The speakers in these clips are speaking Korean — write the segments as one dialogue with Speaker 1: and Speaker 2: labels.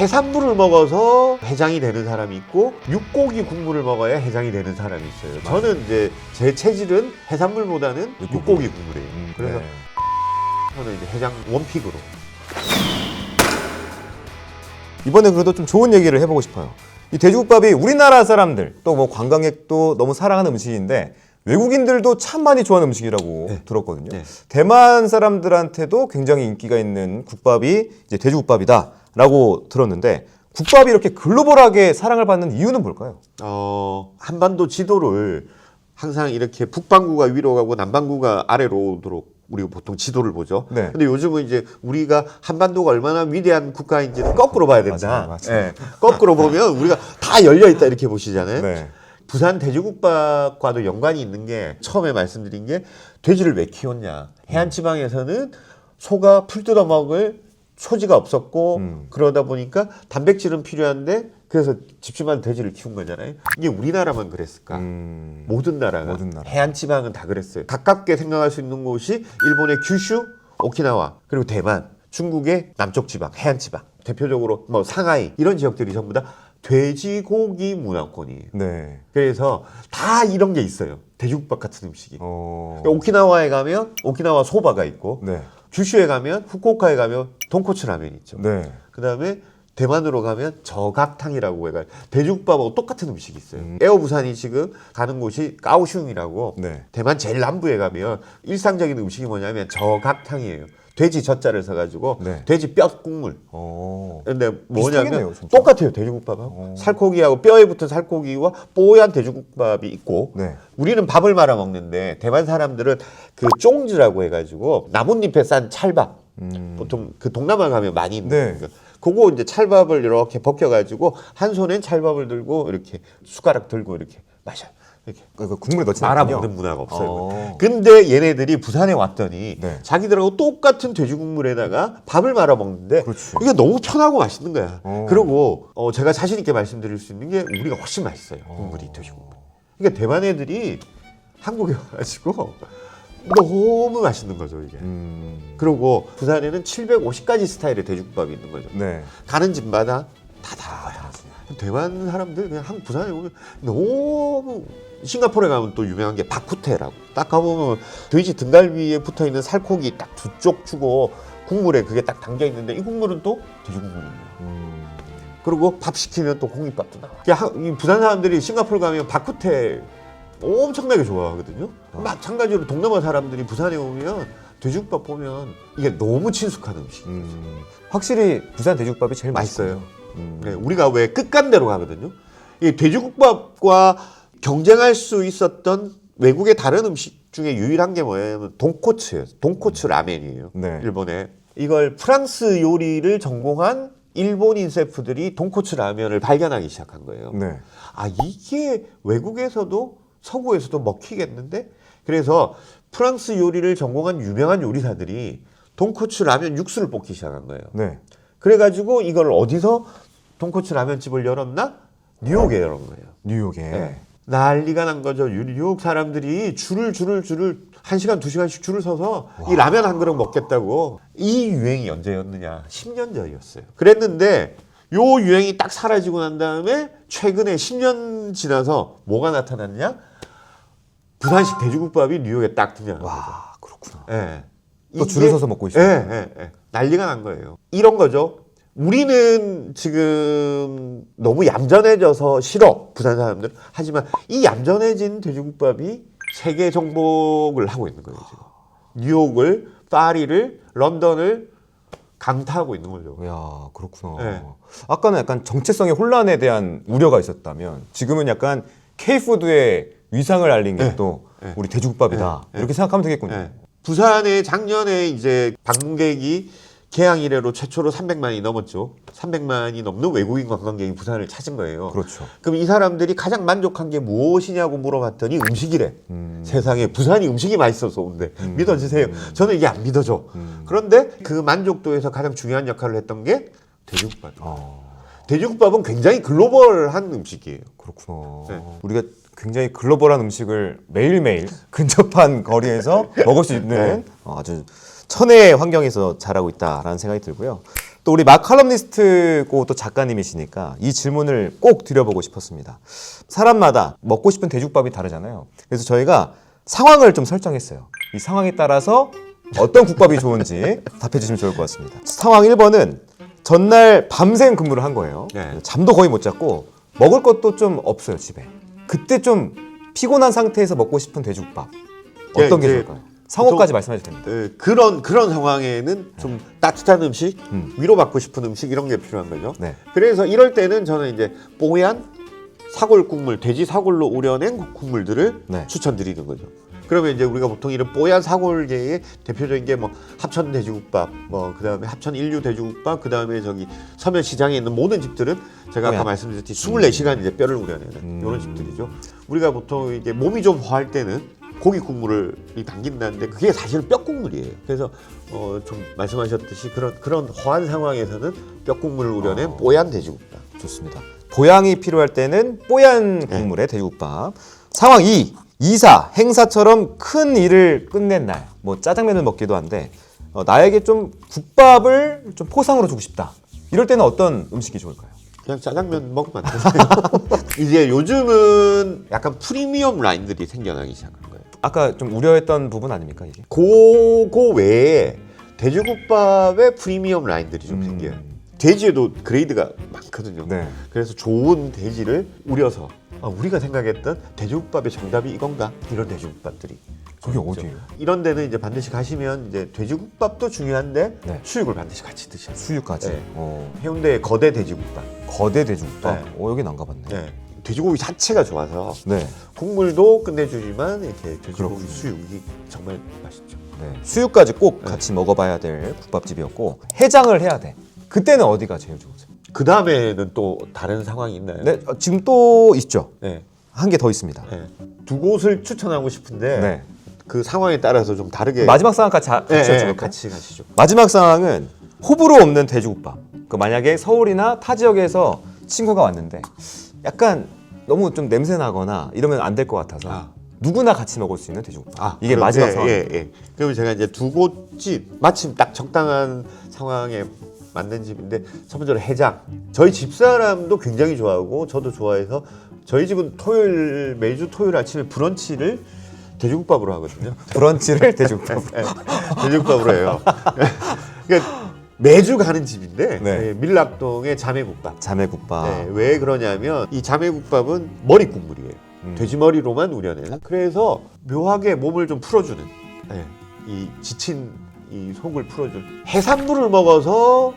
Speaker 1: 해산물을 먹어서 해장이 되는 사람이 있고 육고기 국물을 먹어야 해장이 되는 사람이 있어요. 저는 이제 제 체질은 해산물보다는 육고기 국물이에요. 그래서
Speaker 2: 네.
Speaker 1: 저는 이제 해장 원픽으로.
Speaker 2: 이번에 그래도 좀 좋은 얘기를 해보고 싶어요. 이 돼지국밥이 우리나라 사람들 또 뭐 관광객도 너무 사랑하는 음식인데 외국인들도 참 많이 좋아하는 음식이라고
Speaker 1: 네.
Speaker 2: 들었거든요.
Speaker 1: 네.
Speaker 2: 대만 사람들한테도 굉장히 인기가 있는 국밥이 이제 돼지국밥이다라고 들었는데 국밥이 이렇게 글로벌하게 사랑을 받는 이유는 뭘까요?
Speaker 1: 한반도 지도를 항상 이렇게 북반구가 위로 가고 남반구가 아래로 오도록 우리가 보통 지도를 보죠.
Speaker 2: 네.
Speaker 1: 근데 요즘은 이제 우리가 한반도가 얼마나 위대한 국가인지는 거꾸로 봐야 된다.
Speaker 2: 맞아요.
Speaker 1: 예, 거꾸로 보면 우리가 다 열려 있다 이렇게 보시잖아요.
Speaker 2: 네.
Speaker 1: 부산 돼지국밥과도 연관이 있는 게 처음에 말씀드린 게 돼지를 왜 키웠냐. 해안 지방에서는 소가 풀 뜯어 먹을 소지가 없었고 그러다 보니까 단백질은 필요한데 그래서 집집마다 돼지를 키운 거잖아요. 이게 우리나라만 그랬을까? 모든 나라가.
Speaker 2: 모든 나라.
Speaker 1: 해안 지방은 다 그랬어요. 가깝게 생각할 수 있는 곳이 일본의 규슈, 오키나와 그리고 대만, 중국의 남쪽 지방, 해안 지방. 대표적으로 뭐 상하이 이런 지역들이 전부 다 돼지고기 문화권이에요.
Speaker 2: 네.
Speaker 1: 그래서 다 이런 게 있어요. 돼지국밥 같은 음식이.
Speaker 2: 어...
Speaker 1: 오키나와에 가면 오키나와 소바가 있고
Speaker 2: 네.
Speaker 1: 규슈에 가면 후쿠오카에 가면 돈코츠 라면이 있죠.
Speaker 2: 네.
Speaker 1: 그다음에 대만으로 가면 저각탕이라고 해가 돼지국밥하고 똑같은 음식이 있어요. 에어 부산이 지금 가는 곳이 까오슝이라고
Speaker 2: 네.
Speaker 1: 대만 제일 남부에 가면 일상적인 음식이 뭐냐면 저각탕이에요. 돼지 젓자를 써가지고
Speaker 2: 네.
Speaker 1: 돼지 뼈 국물.
Speaker 2: 어...
Speaker 1: 근데
Speaker 2: 비슷하겠네요,
Speaker 1: 뭐냐면
Speaker 2: 진짜.
Speaker 1: 똑같아요. 돼지국밥하고 살코기하고 뼈에 붙은 살코기와 뽀얀 돼지국밥이 있고
Speaker 2: 네.
Speaker 1: 우리는 밥을 말아 먹는데 대만 사람들은 그 쫑즈라고 해가지고 나뭇잎에 싼 찰밥 보통 그 동남아 가면 많이 있는
Speaker 2: 네.
Speaker 1: 거. 그거 이제 찰밥을 이렇게 벗겨가지고 한 손엔 찰밥을 들고 이렇게 숟가락 들고 이렇게 마셔. 이렇게
Speaker 2: 그 국물에 넣지
Speaker 1: 말아
Speaker 2: 않군요.
Speaker 1: 먹는 문화가 없어요.
Speaker 2: 어.
Speaker 1: 근데 얘네들이 부산에 왔더니
Speaker 2: 네.
Speaker 1: 자기들하고 똑같은 돼지 국물에다가 밥을 말아 먹는데
Speaker 2: 그렇지.
Speaker 1: 이게 너무 편하고 맛있는 거야.
Speaker 2: 어.
Speaker 1: 그리고 제가 자신 있게 말씀드릴 수 있는 게 우리가 훨씬 맛있어요. 국물이 돼지 국물. 그러니까 대만 애들이 한국에 와가지고 너무 맛있는 거죠 이게. 그리고 부산에는 750가지 스타일의 돼지국밥이 있는 거죠.
Speaker 2: 네.
Speaker 1: 가는 집마다 다 달라요. 대만 사람들 그냥 부산에 오면 너무 싱가포르에 가면 또 유명한 게 바쿠테라고 딱 가보면 돼지 등갈비에 붙어 있는 살코기 딱 두 쪽 주고 국물에 그게 딱 담겨 있는데 이 국물은 또 돼지 국물이에요. 그리고 밥 시키면 또 공깃밥도 나와. 이 부산 사람들이 싱가포르 가면 바쿠테 엄청나게 좋아하거든요. 마찬가지로 동남아 사람들이 부산에 오면 돼지국밥 보면 이게 너무 친숙한 음식이에요.
Speaker 2: 확실히 부산 돼지국밥이 제일
Speaker 1: 맛있어요.
Speaker 2: 맛있어요.
Speaker 1: 네, 우리가 왜 끝간대로 가거든요. 이 돼지국밥과 경쟁할 수 있었던 외국의 다른 음식 중에 유일한 게 뭐냐면 돈코츠예요. 돈코츠 라멘이에요.
Speaker 2: 네.
Speaker 1: 일본에 이걸 프랑스 요리를 전공한 일본인 셰프들이 돈코츠 라면을 발견하기 시작한 거예요.
Speaker 2: 네.
Speaker 1: 아 이게 외국에서도 서구에서도 먹히겠는데? 그래서 프랑스 요리를 전공한 유명한 요리사들이 돈코츠 라면 육수를 볶기 시작한 거예요.
Speaker 2: 네.
Speaker 1: 그래가지고 이걸 어디서 돈코츠 라면집을 열었나? 뉴욕에 열은 거예요.
Speaker 2: 뉴욕에.
Speaker 1: 네. 난리가 난 거죠. 뉴욕 사람들이 줄을 1시간, 2시간씩 줄을 서서 이 라면 한 그릇 먹겠다고. 이 유행이 언제였느냐? 10년 전이었어요. 그랬는데 요 유행이 딱 사라지고 난 다음에 최근에 10년 지나서 뭐가 나타났냐? 부산식 돼지국밥이 뉴욕에 딱 등장한 거죠.
Speaker 2: 와, 그렇구나.
Speaker 1: 예.
Speaker 2: 또 줄을 서서 먹고 있어요.
Speaker 1: 예. 난리가 난 거예요. 이런 거죠. 우리는 지금 너무 얌전해져서 싫어, 부산 사람들. 하지만 이 얌전해진 돼지국밥이 세계 정복을 하고 있는 거예요, 지금. 뉴욕을, 파리를, 런던을 강타하고 있는 거죠.
Speaker 2: 이야, 그렇구나.
Speaker 1: 네.
Speaker 2: 아까는 약간 정체성의 혼란에 대한 우려가 있었다면 지금은 약간 K푸드의 위상을 알린 게 또 우리 돼지국밥이다. 이렇게 생각하면 되겠군요.
Speaker 1: 네. 부산에 작년에 이제 방문객이 개항 이래로 최초로 300만이 넘었죠. 300만이 넘는 외국인 관광객이 부산을 찾은 거예요.
Speaker 2: 그렇죠.
Speaker 1: 그럼 이 사람들이 가장 만족한 게 무엇이냐고 물어봤더니 음식이래. 세상에 부산이 음식이 맛있어서 온대. 믿어지세요? 저는 이게 안 믿어져. 그런데 그 만족도에서 가장 중요한 역할을 했던 게 돼지국밥이에요. 돼지국밥은 굉장히 글로벌한 음식이에요.
Speaker 2: 그렇구나.
Speaker 1: 네.
Speaker 2: 우리가 굉장히 글로벌한 음식을 매일매일 근접한 거리에서 먹을 수 있는 아주 천혜의 환경에서 자라고 있다라는 생각이 들고요. 또 우리 막 칼럼니스트고 또 작가님이시니까 이 질문을 꼭 드려보고 싶었습니다. 사람마다 먹고 싶은 돼지국밥이 다르잖아요. 그래서 저희가 상황을 좀 설정했어요. 이 상황에 따라서 어떤 국밥이 좋은지 답해 주시면 좋을 것 같습니다. 상황 1번은 전날 밤샘 근무를 한 거예요.
Speaker 1: 네.
Speaker 2: 잠도 거의 못 잤고 먹을 것도 좀 없어요, 집에. 그때 좀 피곤한 상태에서 먹고 싶은 돼지국밥 어떤 게
Speaker 1: 이제
Speaker 2: 좋을까요? 상호까지 말씀해 주셔도 됩니다.
Speaker 1: 그런 상황에는 좀 따뜻한 음식, 위로받고 싶은 음식 이런 게 필요한 거죠.
Speaker 2: 네.
Speaker 1: 그래서 이럴 때는 저는 이제 뽀얀 사골 국물, 돼지 사골로 우려낸 국물들을
Speaker 2: 네.
Speaker 1: 추천드리는 거죠. 그러면 이제 우리가 보통 이런 뽀얀 사골계의 대표적인 게 뭐 합천 돼지국밥, 뭐 그다음에 합천 인류 돼지국밥, 그다음에 저기 서면 시장에 있는 모든 집들은 제가 아까
Speaker 2: 뽀얀.
Speaker 1: 말씀드렸듯이 24시간 이제 뼈를 우려내는 이런 집들이죠. 우리가 보통 이게 몸이 좀 허할 때는 고기 국물을 남긴다는데 그게 사실은 뼈 국물이에요. 그래서 좀 말씀하셨듯이 그런 허한 상황에서는 뼈 국물을 우려낸 뽀얀 돼지국밥.
Speaker 2: 좋습니다. 보양이 필요할 때는 뽀얀 국물의 돼지국밥. 상황 2. 이사, 행사처럼 큰 일을 끝낸 날. 뭐 짜장면을 먹기도 한데 나에게 좀 국밥을 좀 포상으로 주고 싶다. 이럴 때는 어떤 음식이 좋을까요?
Speaker 1: 그냥 짜장면 먹으면 안 되세요? 이제 요즘은 약간 프리미엄 라인들이 생겨나기 시작한 거예요.
Speaker 2: 아까 좀 우려했던 부분 아닙니까 이게?
Speaker 1: 그거 외에 돼지국밥의 프리미엄 라인들이 좀 생겨요. 돼지에도 그레이드가 많거든요.
Speaker 2: 네.
Speaker 1: 그래서 좋은 돼지를 우려서 우리가 생각했던 돼지국밥의 정답이 이건가? 이런 돼지국밥들이.
Speaker 2: 그게 어디예요?
Speaker 1: 이런 데는 이제 반드시 가시면 이제 돼지국밥도 중요한데
Speaker 2: 네.
Speaker 1: 수육을 반드시 같이 드셔야 돼요.
Speaker 2: 수육까지.
Speaker 1: 네.
Speaker 2: 어.
Speaker 1: 해운대의 거대 돼지국밥.
Speaker 2: 거대 돼지국밥.
Speaker 1: 네.
Speaker 2: 여긴 안 가봤네.
Speaker 1: 네. 돼지고기 자체가 좋아서
Speaker 2: 네.
Speaker 1: 국물도 끝내주지만 이렇게 돼지고기
Speaker 2: 그렇군요.
Speaker 1: 수육이 정말 맛있죠.
Speaker 2: 네. 수육까지 꼭 같이 먹어봐야 될 국밥집이었고 해장을 해야 돼. 그때는 어디가 제일 좋으세요?
Speaker 1: 그 다음에는 또 다른 상황이 있나요?
Speaker 2: 네, 지금 또 있죠.
Speaker 1: 네.
Speaker 2: 한 개 더 있습니다.
Speaker 1: 네. 두 곳을 추천하고 싶은데
Speaker 2: 네.
Speaker 1: 그 상황에 따라서 좀 다르게
Speaker 2: 마지막 상황 같이 여쭤볼까요?
Speaker 1: 같이 가시죠.
Speaker 2: 마지막 상황은 호불호 없는 돼지국밥. 그 만약에 서울이나 타 지역에서 친구가 왔는데 약간 너무 좀 냄새 나거나 이러면 안 될 것 같아서 누구나 같이 먹을 수 있는 돼지국밥. 이게
Speaker 1: 그럼,
Speaker 2: 마지막 상황.
Speaker 1: 그러면 제가 이제 두 곳집 마침 딱 적당한 상황에 맞는 집인데 첫 번째로 해장. 저희 집사람도 굉장히 좋아하고 저도 좋아해서 저희 집은 매주 토요일 아침에 브런치를 돼지국밥으로 하거든요.
Speaker 2: 브런치를 돼지국밥으로.
Speaker 1: 네, 돼지국밥으로 해요. 그러니까 매주 가는 집인데
Speaker 2: 네.
Speaker 1: 밀락동의 자매국밥.
Speaker 2: 자매국밥.
Speaker 1: 네, 왜 그러냐면 이 자매국밥은 머리 국물이에요. 돼지 머리로만 우려내는. 그래서 묘하게 몸을 좀 풀어주는. 네, 이 지친 이 속을 풀어주는. 해산물을 먹어서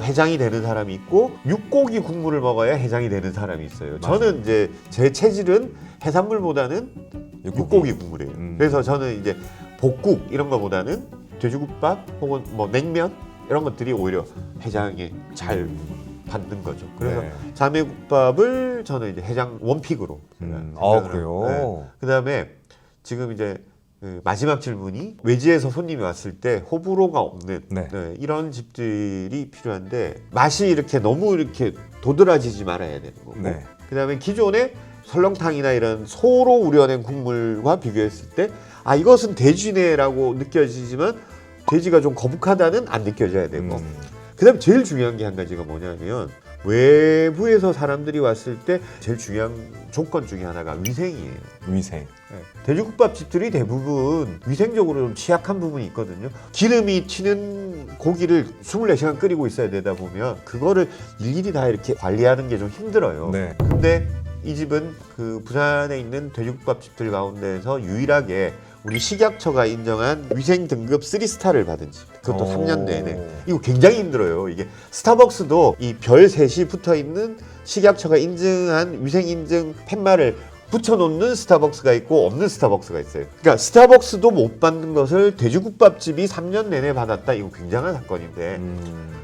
Speaker 1: 해장이 되는 사람이 있고 육고기 국물을 먹어야 해장이 되는 사람이 있어요.
Speaker 2: 맞아요.
Speaker 1: 저는 이제 제 체질은 해산물보다는 육고기 국물이에요. 그래서 저는 이제 볶국 이런 거보다는 돼지국밥 혹은 뭐 냉면 이런 것들이 오히려 해장에 잘 받는 거죠. 그래서
Speaker 2: 네.
Speaker 1: 자매국밥을 저는 이제 해장 원픽으로.
Speaker 2: 그래요?
Speaker 1: 그다음에 지금 이제 그 마지막 질문이 외지에서 손님이 왔을 때 호불호가 없는
Speaker 2: 네.
Speaker 1: 이런 집들이 필요한데 맛이 이렇게 너무 이렇게 도드라지지 말아야 되는 거고.
Speaker 2: 네.
Speaker 1: 그다음에 기존의 설렁탕이나 이런 소로 우려낸 국물과 비교했을 때 이것은 돼지네라고 느껴지지만 돼지가 좀 거북하다는 안 느껴져야 되고. 그다음에 제일 중요한 게 한 가지가 뭐냐면 외부에서 사람들이 왔을 때 제일 중요한 조건 중에 하나가 위생이에요.
Speaker 2: 위생.
Speaker 1: 돼지국밥 집들이 대부분 위생적으로 좀 취약한 부분이 있거든요. 기름이 튀는 고기를 24시간 끓이고 있어야 되다 보면 그거를 일일이 다 이렇게 관리하는 게 좀 힘들어요.
Speaker 2: 네.
Speaker 1: 근데 이 집은 그 부산에 있는 돼지국밥 집들 가운데에서 유일하게 우리 식약처가 인정한 위생 등급 3스타를 받은 집. 그것도 3년 내내. 이거 굉장히 힘들어요. 이게 스타벅스도 이 별 셋이 붙어 있는 식약처가 인증한 위생 인증 팻말을 붙여놓는 스타벅스가 있고 없는 스타벅스가 있어요. 그러니까 스타벅스도 못 받는 것을 돼지국밥집이 3년 내내 받았다. 이거 굉장한 사건인데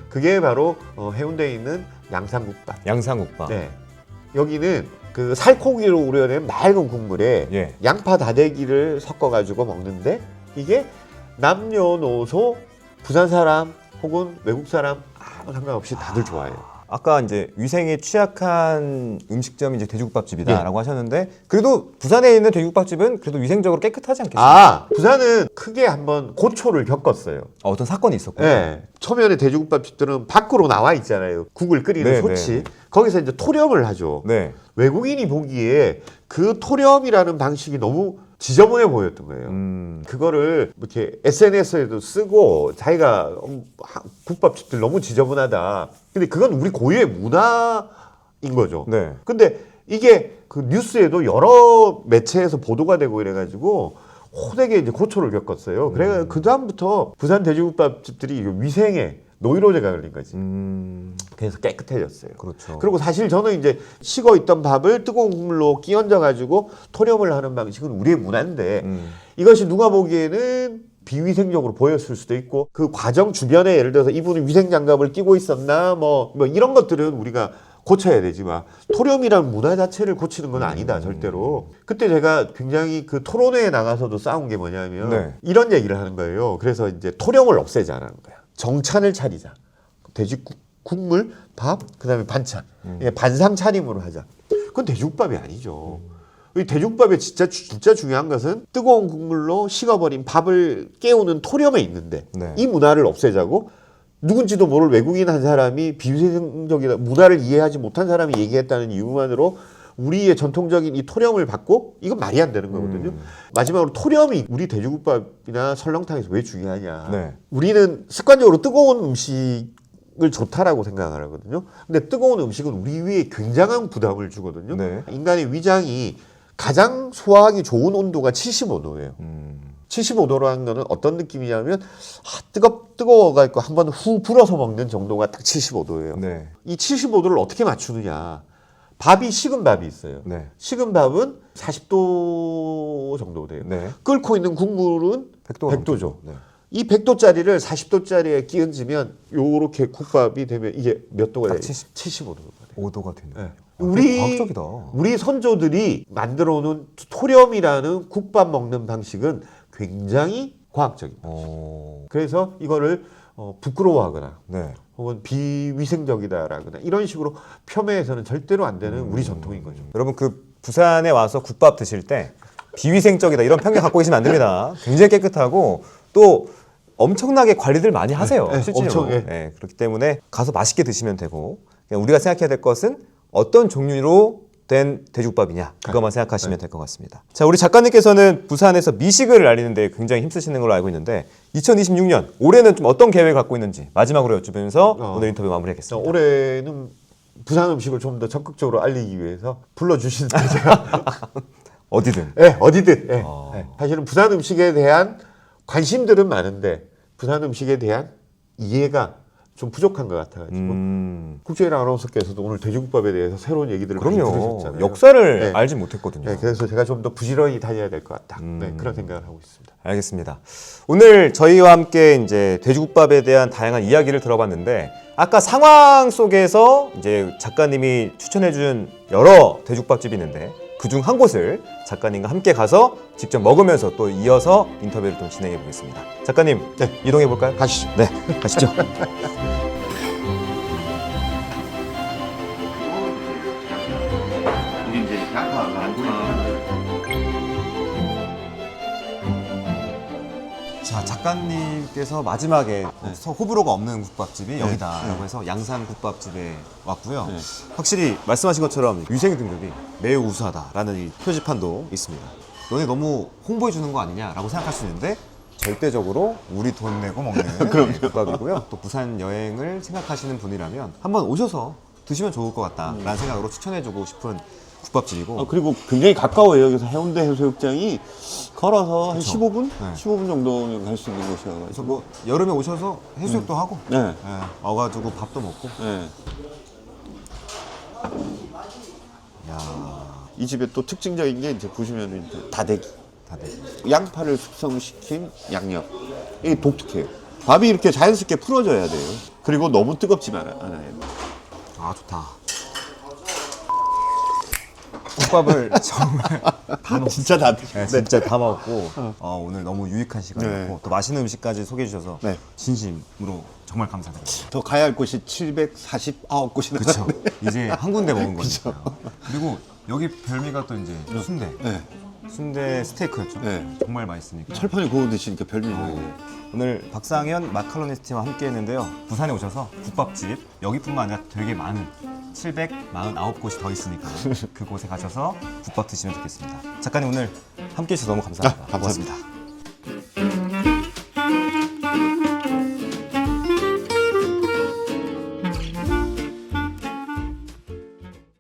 Speaker 1: 그게 바로 해운대에 있는 양상국밥.
Speaker 2: 양상국밥.
Speaker 1: 네. 여기는 그 살코기로 우려낸 맑은 국물에
Speaker 2: 예.
Speaker 1: 양파 다대기를 섞어가지고 먹는데 이게 남녀노소 부산 사람 혹은 외국 사람 아무 상관없이 다들 좋아해요.
Speaker 2: 아까 이제 위생에 취약한 음식점이 이제 돼지국밥집이다라고 하셨는데 그래도 부산에 있는 돼지국밥집은 그래도 위생적으로 깨끗하지 않겠습니까?
Speaker 1: 부산은 크게 한번 고초를 겪었어요.
Speaker 2: 어떤 사건이 있었군요.
Speaker 1: 네. 초면에 돼지국밥집들은 밖으로 나와 있잖아요. 국을 끓이는
Speaker 2: 네,
Speaker 1: 소치.
Speaker 2: 네.
Speaker 1: 거기서 이제 토렴을 하죠.
Speaker 2: 네.
Speaker 1: 외국인이 보기에 그 토렴이라는 방식이 너무 지저분해 보였던 거예요. 그거를 이렇게 SNS에도 쓰고 자기가 국밥집들 너무 지저분하다. 근데 그건 우리 고유의 문화인 거죠.
Speaker 2: 네.
Speaker 1: 근데 이게 그 뉴스에도 여러 매체에서 보도가 되고 이래가지고 호되게 이제 고초를 겪었어요. 그래 그 다음부터 부산 돼지국밥집들이 위생에 노이로제가 걸린 거지. 그래서 깨끗해졌어요.
Speaker 2: 그렇죠.
Speaker 1: 그리고 사실 저는 이제 식어 있던 밥을 뜨거운 국물로 끼얹어 가지고 토렴을 하는 방식은 우리의 문화인데 이것이 누가 보기에는 비위생적으로 보였을 수도 있고 그 과정 주변에 예를 들어서 이분이 위생장갑을 끼고 있었나 뭐 이런 것들은 우리가 고쳐야 되지만 토렴이라는 문화 자체를 고치는 건 아니다 절대로. 그때 제가 굉장히 그 토론회에 나가서도 싸운 게 뭐냐면
Speaker 2: 네.
Speaker 1: 이런 얘기를 하는 거예요. 그래서 이제 토렴을 없애자라는 거야. 정찬을 차리자. 돼지 국물, 밥, 그다음에 반찬. 이게 반상 차림으로 하자. 그건 돼지국밥이 아니죠. 이 돼지국밥에 진짜 중요한 것은 뜨거운 국물로 식어버린 밥을 깨우는 토렴에 있는데
Speaker 2: 네.
Speaker 1: 이 문화를 없애자고 누군지도 모를 외국인 한 사람이 비위생적이다 문화를 이해하지 못한 사람이 얘기했다는 이유만으로 우리의 전통적인 이 토렴을 받고 이건 말이 안 되는 거거든요. 마지막으로 토렴이 우리 돼지국밥이나 설렁탕에서 왜 중요하냐.
Speaker 2: 네.
Speaker 1: 우리는 습관적으로 뜨거운 음식을 좋다라고 생각을 하거든요. 근데 뜨거운 음식은 우리 위에 굉장한 부담을 주거든요.
Speaker 2: 네.
Speaker 1: 인간의 위장이 가장 소화하기 좋은 온도가 75도예요. 75도라는 거는 어떤 느낌이냐면 뜨거워가지고 한번 후 불어서 먹는 정도가 딱 75도예요.
Speaker 2: 네.
Speaker 1: 이 75도를 어떻게 맞추느냐. 밥이 식은 밥이 있어요.
Speaker 2: 네.
Speaker 1: 식은 밥은 40도 정도 돼요.
Speaker 2: 네.
Speaker 1: 끓고 있는 국물은 100도죠.
Speaker 2: 네.
Speaker 1: 이 100도짜리를 40도짜리에 끼얹으면 요렇게 국밥이 되면 이게 몇 도가 돼요? 75도가 돼요.
Speaker 2: 5도가 되는.
Speaker 1: 네.
Speaker 2: 과학적이다.
Speaker 1: 우리 선조들이 만들어 놓은 토렴이라는 국밥 먹는 방식은 굉장히 과학적입니다. 그래서 이거를 부끄러워하거나
Speaker 2: 네.
Speaker 1: 혹은 비위생적이다라거나 이런 식으로 폄훼해서는 절대로 안 되는 우리 전통인 거죠.
Speaker 2: 여러분 그 부산에 와서 국밥 드실 때 비위생적이다 이런 편견 갖고 계시면 안 됩니다. 굉장히 깨끗하고 또 엄청나게 관리들 많이 하세요.
Speaker 1: 네,
Speaker 2: 실제로.
Speaker 1: 엄청, 예.
Speaker 2: 네, 그렇기 때문에 가서 맛있게 드시면 되고 그냥 우리가 생각해야 될 것은 어떤 종류로 된 돼지국밥이냐 그것만 생각하시면 될 것 같습니다. 자, 우리 작가님께서는 부산에서 미식을 알리는데 굉장히 힘쓰시는 걸로 알고 있는데 2026년 올해는 좀 어떤 계획을 갖고 있는지 마지막으로 여쭈면서 오늘 인터뷰 마무리하겠습니다.
Speaker 1: 올해는 부산 음식을 좀 더 적극적으로 알리기 위해서 불러주신 제가
Speaker 2: 어디든.
Speaker 1: 네, 어디든. 네. 네. 사실은 부산 음식에 대한 관심들은 많은데 부산 음식에 대한 이해가 좀 부족한 것 같아가지고 국제일 아나운서께서도 오늘 돼지국밥에 대해서 새로운 얘기들을 많이
Speaker 2: 그럼요.
Speaker 1: 들으셨잖아요.
Speaker 2: 역사를
Speaker 1: 네.
Speaker 2: 알지 못했거든요.
Speaker 1: 네, 그래서 제가 좀 더 부지런히 다녀야 될 것 같다. 네, 그런 생각을 하고 있습니다.
Speaker 2: 알겠습니다. 오늘 저희와 함께 이제 돼지국밥에 대한 다양한 이야기를 들어봤는데 아까 상황 속에서 이제 작가님이 추천해준 여러 돼지국밥집이 있는데 그중 한 곳을 작가님과 함께 가서 직접 먹으면서 또 이어서 인터뷰를 좀 진행해 보겠습니다. 작가님,
Speaker 1: 네.
Speaker 2: 이동해 볼까요?
Speaker 1: 가시죠.
Speaker 2: 네, 가시죠. 자, 작가님께서 마지막에 호불호가 없는 국밥집이 여기다라고 해서 양산 국밥집에 왔고요. 확실히 말씀하신 것처럼 위생 등급이 매우 우수하다라는 이 표지판도 있습니다. 너네 너무 홍보해 주는 거 아니냐라고 생각할 수 있는데 절대적으로 우리 돈 내고 먹는 국밥이고요. 또 부산 여행을 생각하시는 분이라면 한번 오셔서 드시면 좋을 것 같다라는 생각으로 추천해주고 싶은 국밥집이고
Speaker 3: 그리고 굉장히 가까워요. 여기서 해운대 해수욕장이 걸어서 한 15분?
Speaker 2: 네.
Speaker 3: 15분 정도면 갈 수 있는 곳이어가지고.
Speaker 2: 그래서 뭐 여름에 오셔서 해수욕도 하고
Speaker 3: 네.
Speaker 2: 와가지고 밥도 먹고
Speaker 3: 네. 이 집의 또 특징적인 게 이제 보시면 이제 다대기. 양파를 숙성시킨 양념. 이게 독특해요. 밥이 이렇게 자연스럽게 풀어져야 돼요. 그리고 너무 뜨겁지만 않아요.
Speaker 2: 아 좋다. 국밥을 정말 다 먹.
Speaker 3: 진짜 다 드셨네.
Speaker 2: 네, 진짜 다 먹고 오늘 너무 유익한 시간이었고
Speaker 3: 네.
Speaker 2: 또 맛있는 음식까지 소개해 주셔서
Speaker 3: 네.
Speaker 2: 진심으로 정말 감사드립니다.
Speaker 3: 더 가야 할 곳이 749곳이
Speaker 2: 그렇죠.
Speaker 3: 남았는데.
Speaker 2: 이제 한 군데 먹은 거니까요. 그리고 여기 별미가 또 이제 순대.
Speaker 3: 네.
Speaker 2: 순대 스테이크였죠.
Speaker 3: 네.
Speaker 2: 정말 맛있으니까.
Speaker 3: 철판에 구워 드시니까 별미네요.
Speaker 2: 오늘 박상현 마카로니스트와 함께했는데요. 부산에 오셔서 국밥집 여기뿐만 아니라 되게 많은 749곳이 더 있으니까 그곳에 가셔서 국밥 드시면 좋겠습니다. 작가님 오늘 함께해 주셔서 너무 감사합니다.
Speaker 3: 감사합니다.
Speaker 2: 고맙습니다.